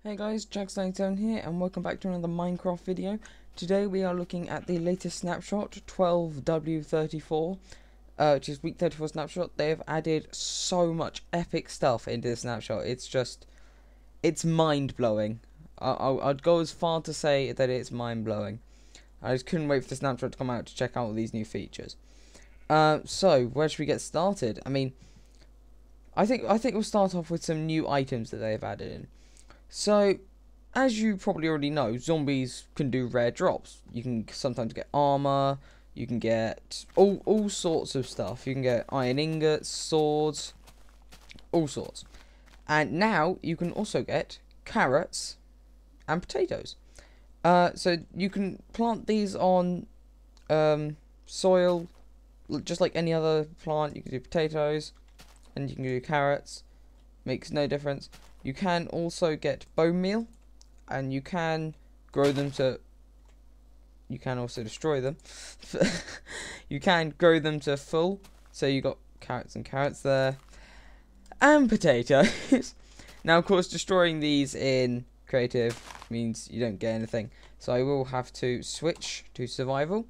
Hey guys, Jack97 here and welcome back to another Minecraft video. Today we are looking at the latest snapshot, 12W34, which is week 34 snapshot. They have added so much epic stuff into the snapshot. It's mind-blowing. I'd go as far to say that it's mind-blowing. I just couldn't wait for the snapshot to come out to check out all these new features. So, where should we get started? I mean, I think we'll start off with some new items that they've added in. So, as you probably already know, zombies can do rare drops. You can sometimes get armor, you can get all sorts of stuff. You can get iron ingots, swords, all sorts. And now you can also get carrots and potatoes. So you can plant these on soil, just like any other plant. You can do potatoes, and you can do carrots. Makes no difference. You can also get bone meal, and you can grow them to. You can also destroy them. You can grow them to full. So you got carrots and carrots there, and potatoes. Now, of course, destroying these in creative means you don't get anything. So I will have to switch to survival.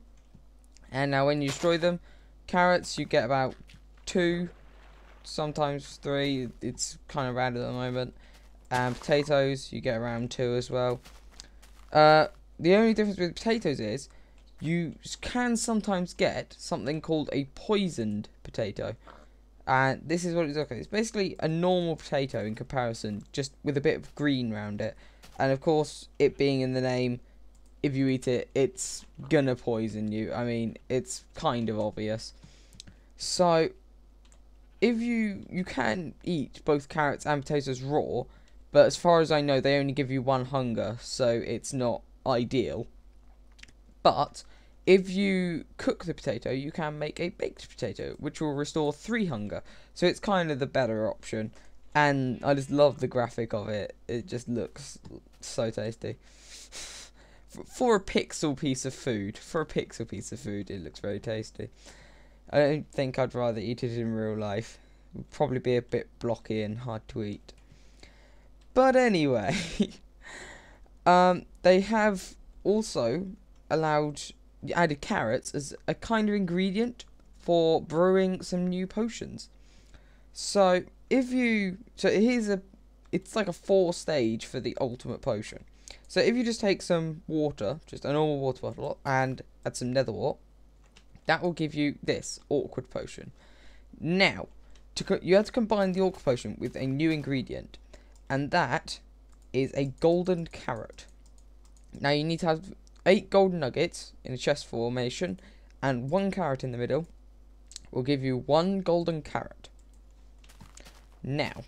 And now, when you destroy them, carrots you get about 2. Sometimes 3. It's kind of random at the moment. And potatoes you get around 2 as well. The only difference with potatoes is you can sometimes get something called a poisoned potato, and this is what it's like. It's basically a normal potato in comparison, just with a bit of green around it. And of course, it being in the name, if you eat it, it's gonna poison you. I mean, it's kind of obvious. So if you can eat both carrots and potatoes raw, but as far as I know, they only give you 1 hunger, so it's not ideal. But if you cook the potato, you can make a baked potato, which will restore 3 hunger. So it's kind of the better option. And I just love the graphic of it. It just looks so tasty. For a pixel piece of food, it looks very tasty. I don't think I'd rather eat it in real life. It would probably be a bit blocky and hard to eat. But anyway, they have also added carrots as a kind of ingredient for brewing some new potions. So it's like a 4-stage for the ultimate potion. So if you just take some water, just a normal water bottle, and add some nether wart, that will give you this awkward potion. Now, you have to combine the awkward potion with a new ingredient, and that is a golden carrot. Now you need to have 8 golden nuggets in a chest formation, and 1 carrot in the middle will give you 1 golden carrot. Now,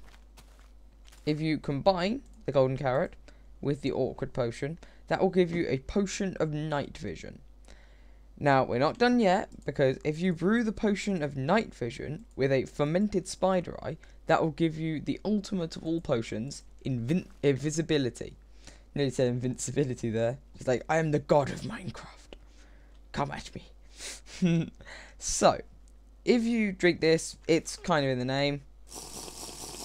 if you combine the golden carrot with the awkward potion, that will give you a potion of night vision. Now, we're not done yet, because if you brew the potion of night vision with a fermented spider eye, that will give you the ultimate of all potions, invisibility. Nearly said invincibility there. It's like, I am the god of Minecraft. Come at me. So, if you drink this, it's kind of in the name.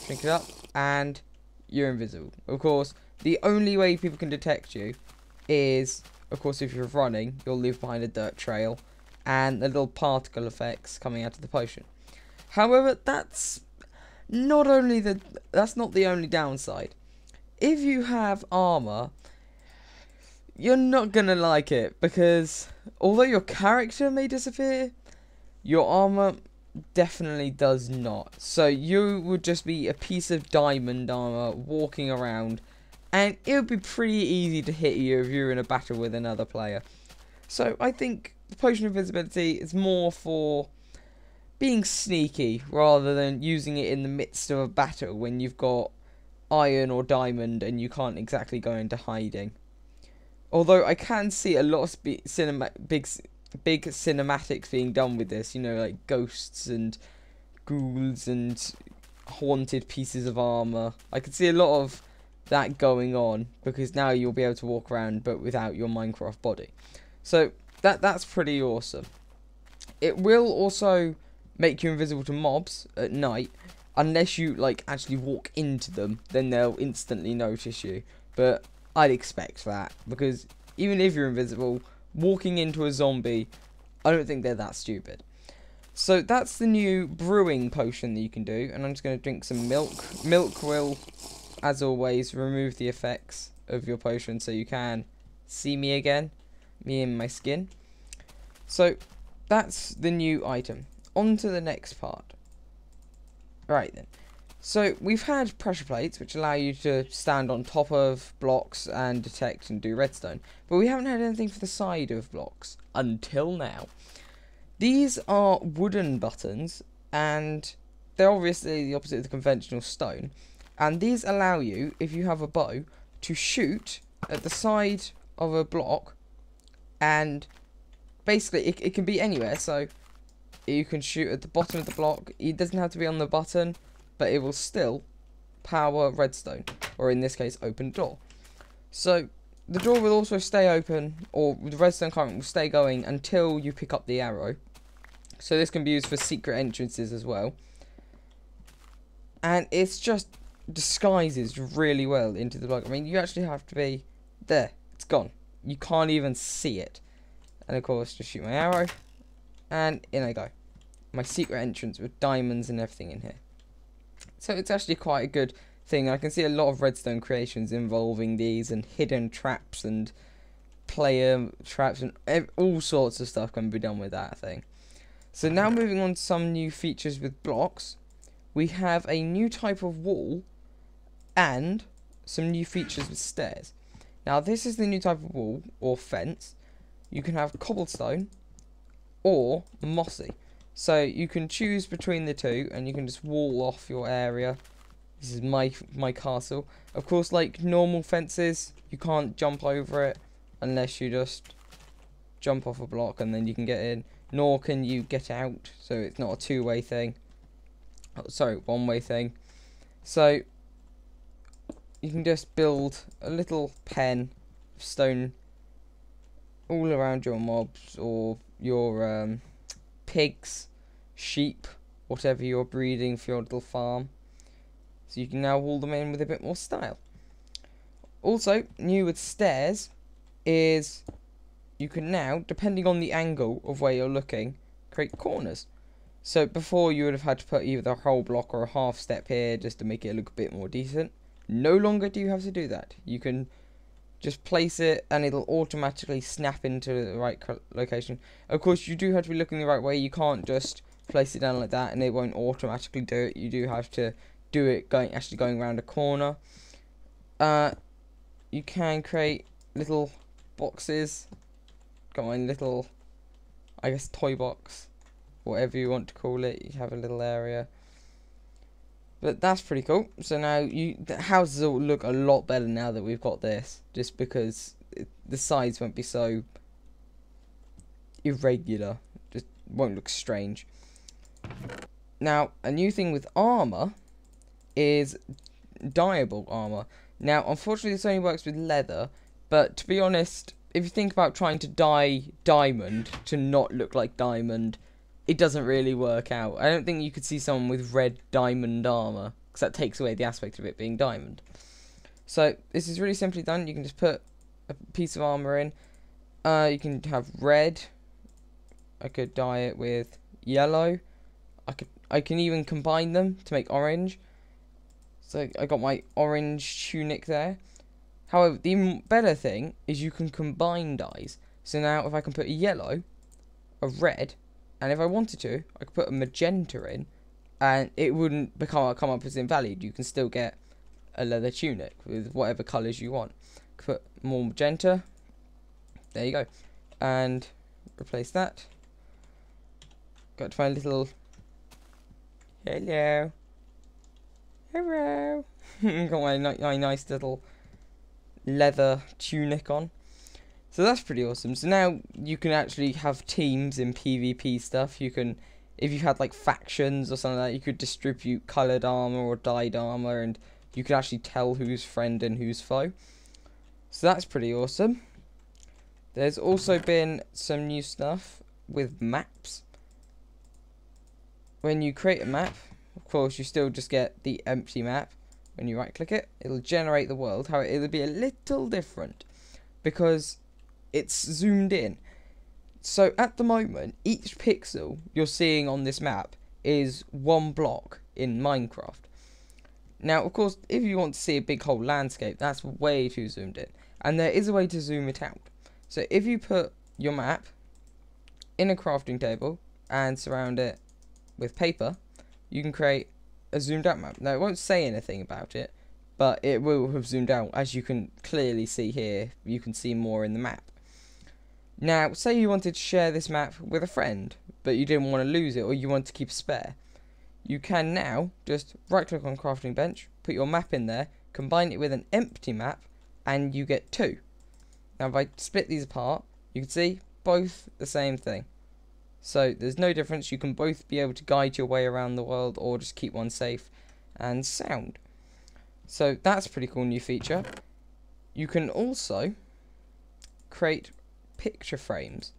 Drink it up, and you're invisible. Of course, the only way people can detect you is, of course, if you're running, you'll leave behind a dirt trail and the little particle effects coming out of the potion. However, that's not the only downside. If you have armor, you're not gonna like it, because although your character may disappear, your armor definitely does not. So you would just be a piece of diamond armor walking around, and it would be pretty easy to hit you if you're in a battle with another player. So I think the potion of invisibility is more for being sneaky rather than using it in the midst of a battle when you've got iron or diamond and you can't exactly go into hiding. Although I can see a lot of big cinematics being done with this, you know, like ghosts and ghouls and haunted pieces of armor. I can see a lot of that going on, because now you'll be able to walk around but without your Minecraft body. So that's pretty awesome. It will also make you invisible to mobs at night, unless you like actually walk into them, then they'll instantly notice you. but I'd expect that, because even if you're invisible, walking into a zombie, I don't think they're that stupid. So that's the new brewing potion that you can do, and I'm just going to drink some milk. Milk will, as always, remove the effects of your potion, so you can see me again, me in my skin. So that's the new item. On to the next part. Right then. So we've had pressure plates, which allow you to stand on top of blocks and detect and do redstone, but we haven't had anything for the side of blocks until now. These are wooden buttons, and they're obviously the opposite of the conventional stone, and these allow you, if you have a bow, to shoot at the side of a block, and basically it can be anywhere. So you can shoot at the bottom of the block. It doesn't have to be on the button, but it will still power redstone, or in this case open door. So the door will also stay open, or the redstone current will stay going until you pick up the arrow. So this can be used for secret entrances as well. And it's just disguises really well into the block. I mean, you actually have to be there. It's gone. You can't even see it. And of course, just shoot my arrow, and in I go. My secret entrance with diamonds and everything in here. So it's actually quite a good thing. I can see a lot of redstone creations involving these, and hidden traps and player traps, and all sorts of stuff can be done with that thing. So now moving on to some new features with blocks. We have a new type of wall and some new features with stairs. Now this is the new type of wall or fence. You can have cobblestone or mossy. So you can choose between the two, and you can just wall off your area. This is my castle. Of course, like normal fences, you can't jump over it unless you just jump off a block and then you can get in. Nor can you get out, so it's not a two-way thing. Oh, sorry, one-way thing. So you can just build a little pen of stone all around your mobs, or your pigs, sheep, whatever you're breeding for your little farm. So you can now wall them in with a bit more style. Also, new with stairs is you can now, depending on the angle of where you're looking, create corners. So before you would have had to put either a whole block or a half step here just to make it look a bit more decent. No longer do you have to do that. You can just place it and it'll automatically snap into the right location. Of course, you do have to be looking the right way. You can't just place it down like that and it won't automatically do it. You do have to do it actually going around a corner. You can create little boxes. Got my little, I guess, toy box, whatever you want to call it. You have a little area, but that's pretty cool. So now the houses will look a lot better now that we've got this, just because the sides won't be so irregular, just won't look strange. Now a new thing with armor is dyeable armor. Now unfortunately this only works with leather, but to be honest, if you think about trying to dye diamond to not look like diamond, it doesn't really work out. I don't think you could see someone with red diamond armor, because that takes away the aspect of it being diamond. So this is really simply done. You can just put a piece of armor in. You can have red. I could dye it with yellow. I can even combine them to make orange. So I got my orange tunic there. However, the better thing is you can combine dyes. So now if I can put a yellow, a red, and if I wanted to, I could put a magenta in, and it wouldn't come up as invalid. You can still get a leather tunic with whatever colours you want. Put more magenta. There you go. And replace that. Got to my little... Hello. Hello. Got my nice little leather tunic on. So that's pretty awesome. So now you can actually have teams in PvP stuff. You can, if you had like factions or something like that, you could distribute coloured armour or dyed armour, and you could actually tell who's friend and who's foe. So that's pretty awesome. There's also been some new stuff with maps. When you create a map, of course you still just get the empty map, when you right click it, it'll generate the world. However, it'll be a little different because it's zoomed in. So at the moment, each pixel you're seeing on this map is one block in Minecraft. Now, of course, if you want to see a big whole landscape, that's way too zoomed in. And there is a way to zoom it out. So if you put your map in a crafting table and surround it with paper, you can create a zoomed out map. Now, it won't say anything about it, but it will have zoomed out. As you can clearly see here, you can see more in the map. Now, say you wanted to share this map with a friend, but you didn't want to lose it, or you want to keep a spare. You can now just right click on crafting bench, put your map in there, combine it with an empty map, and you get 2. Now if I split these apart, you can see both the same thing. So there's no difference, you can both be able to guide your way around the world or just keep one safe and sound. So that's a pretty cool new feature. You can also create picture frames.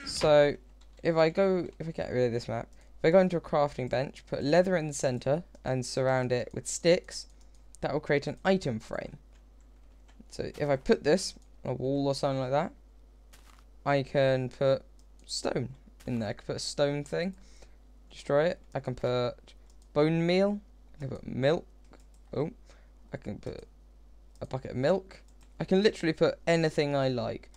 So if I get rid of this map, if I go into a crafting bench, put leather in the center and surround it with sticks, that will create an item frame. So if I put this on a wall or something like that, I can put stone in there. I can put a stone thing, destroy it. I can put bone meal. I can put milk. Oh, I can put a bucket of milk. I can literally put anything I like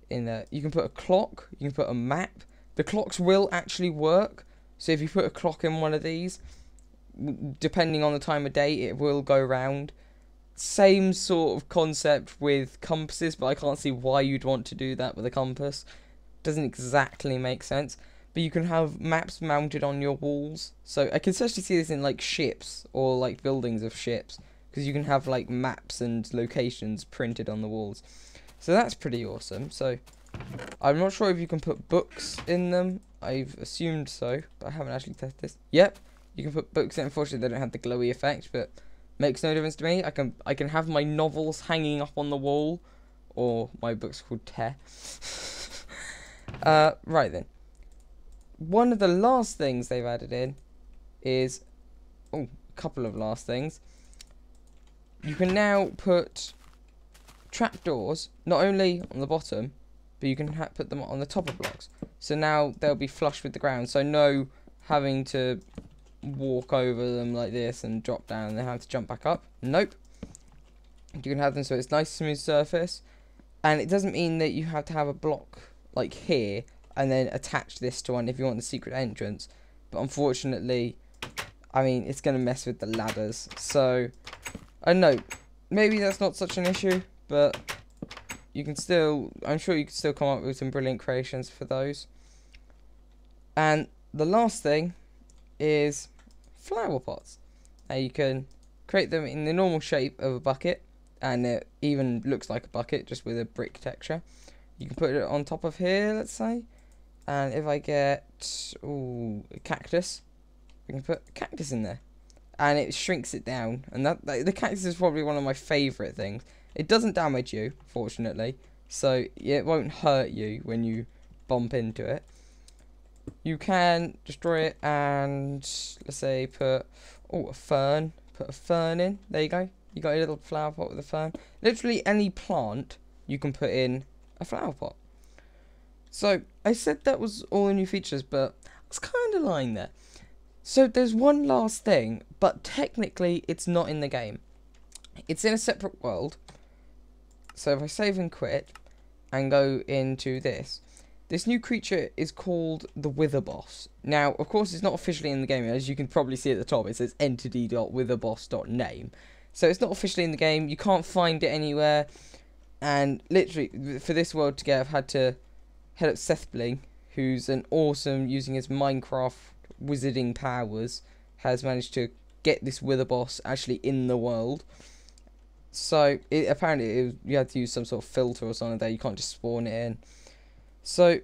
in there. You can put a clock. You can put a map. The clocks will actually work. So if you put a clock in one of these, depending on the time of day, it will go round. Same sort of concept with compasses, but I can't see why you'd want to do that with a compass. Doesn't exactly make sense. But you can have maps mounted on your walls. So I can especially see this in like ships or like buildings of ships, because you can have like maps and locations printed on the walls. So that's pretty awesome. So I'm not sure if you can put books in them. I've assumed so, but I haven't actually tested this. Yep, you can put books in. Unfortunately, they don't have the glowy effect, but makes no difference to me. I can have my novels hanging up on the wall, or my book's called Tear. Right then. One of the last things they've added in is, a couple of last things. You can now put trapdoors not only on the bottom, but you can put them on the top of blocks. So now they'll be flush with the ground. So no having to walk over them like this and drop down and then have to jump back up. Nope. You can have them so it's nice smooth surface. And it doesn't mean that you have to have a block like here and then attach this to one if you want the secret entrance. But unfortunately, I mean, it's going to mess with the ladders. So, I don't know. Maybe that's not such an issue, but you can still, I'm sure you can still come up with some brilliant creations for those. And the last thing is flower pots. Now you can create them in the normal shape of a bucket, and it even looks like a bucket just with a brick texture. You can put it on top of here, let's say, and if I get a cactus, we can put a cactus in there, and it shrinks it down. And that the cactus is probably one of my favourite things. It doesn't damage you, fortunately, so it won't hurt you when you bump into it. You can destroy it and, let's say, put a fern. Put a fern in. There you go. You got a little flower pot with a fern. Literally any plant you can put in a flower pot. So I said that was all the new features, but I was kind of lying there. So there's one last thing, but technically it's not in the game. It's in a separate world. So if I save and quit and go into this new creature is called the Wither Boss. Now, of course, it's not officially in the game. As you can probably see at the top, it says entity.witherboss.name. So it's not officially in the game. You can't find it anywhere. And literally, for this world to get, I've had to head up Sethbling, who's an awesome, using his Minecraft wizarding powers, has managed to get this Wither Boss actually in the world. So, apparently, you had to use some sort of filter or something there. You can't just spawn it in. So,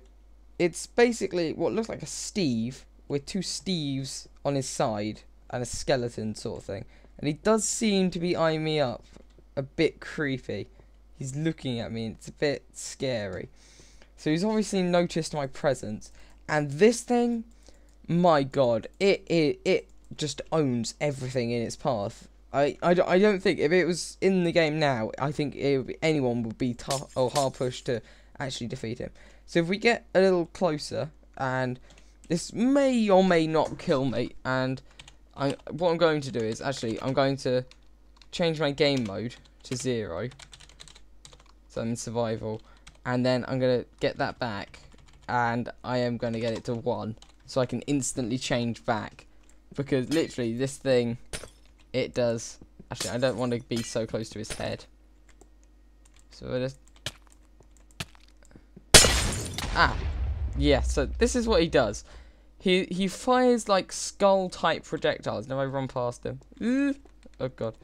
it's basically what looks like a Steve with two Steves on his side and a skeleton sort of thing. And he does seem to be eyeing me up. A bit creepy. He's looking at me and it's a bit scary. So he's obviously noticed my presence. And this thing, my god, it just owns everything in its path. I don't think if it was in the game now, I think anyone would be tough or hard pushed to actually defeat him. So if we get a little closer, and this may or may not kill me, and what I'm going to do is actually I'm going to change my game mode to 0, so I'm in survival, and then I'm gonna get that back, and I am gonna get it to 1, so I can instantly change back, because literally this thing, it does. Actually, I don't want to be so close to his head, so I just yeah. So this is what he does. He fires like skull type projectiles. Now I run past him. Oh god.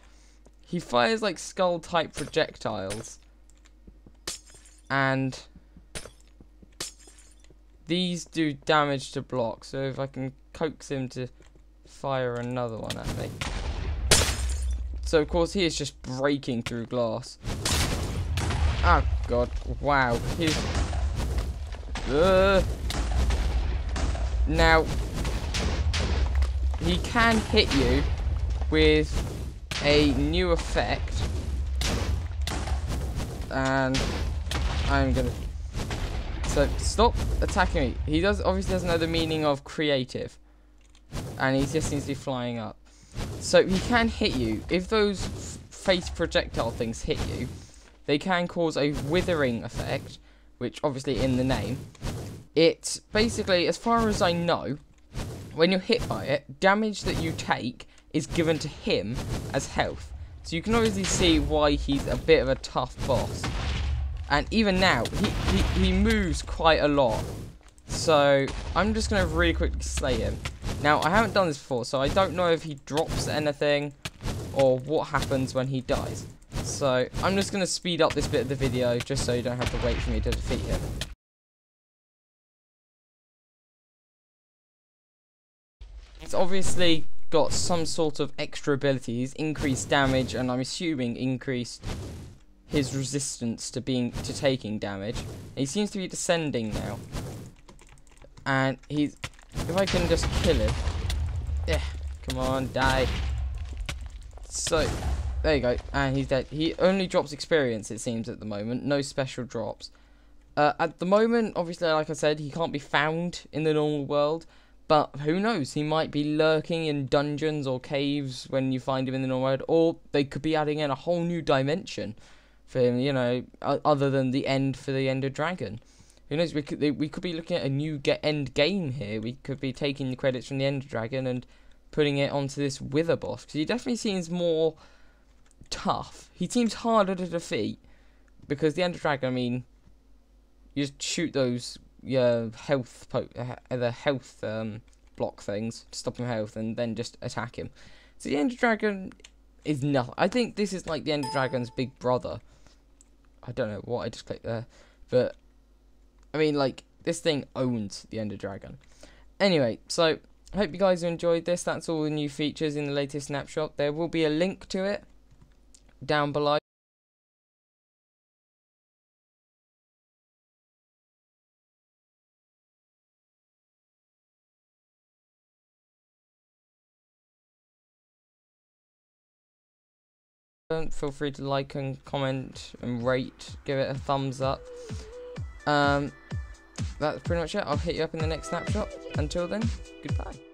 He fires like skull type projectiles, and these do damage to blocks. So if I can coax him to fire another one at me. So of course he is just breaking through glass. Oh god, wow. He's now he can hit you with a new effect, and I'm gonna. So stop attacking me. He obviously doesn't know the meaning of creative, and he just seems to be flying up. So he can hit you. If those face projectile things hit you, they can cause a withering effect, which obviously in the name. It's basically, as far as I know, when you're hit by it, damage that you take is given to him as health. So you can obviously see why he's a bit of a tough boss. And even now, he moves quite a lot. So I'm just going to really quickly slay him. Now, I haven't done this before, so I don't know if he drops anything or what happens when he dies. So I'm just going to speed up this bit of the video just so you don't have to wait for me to defeat him. It's obviously got some sort of extra abilities, increased damage, and I'm assuming increased his resistance to taking damage. He seems to be descending now, and if I can just kill him, yeah, come on, die. So there you go, and he's dead. He only drops experience, it seems, at the moment. No special drops. At the moment, obviously, like I said, he can't be found in the normal world. But who knows? He might be lurking in dungeons or caves when you find him in the normal world, or they could be adding in a whole new dimension for him, you know, other than the end for the Ender Dragon. Who knows? We could be looking at a new end game here. We could be taking the credits from the Ender Dragon and putting it onto this Wither boss, because he definitely seems more tough. He seems harder to defeat because the Ender Dragon, I mean, you just shoot those health block things to stop him health, and then just attack him. So the Ender Dragon is nothing. I think this is like the Ender Dragon's big brother. I don't know what I just clicked there, but I mean, like, this thing owns the Ender Dragon. Anyway, so I hope you guys enjoyed this. That's all the new features in the latest snapshot. There will be a link to it down below. Feel free to like and comment and rate, give it a thumbs up. That's pretty much it. I'll hit you up in the next snapshot. Until then, goodbye.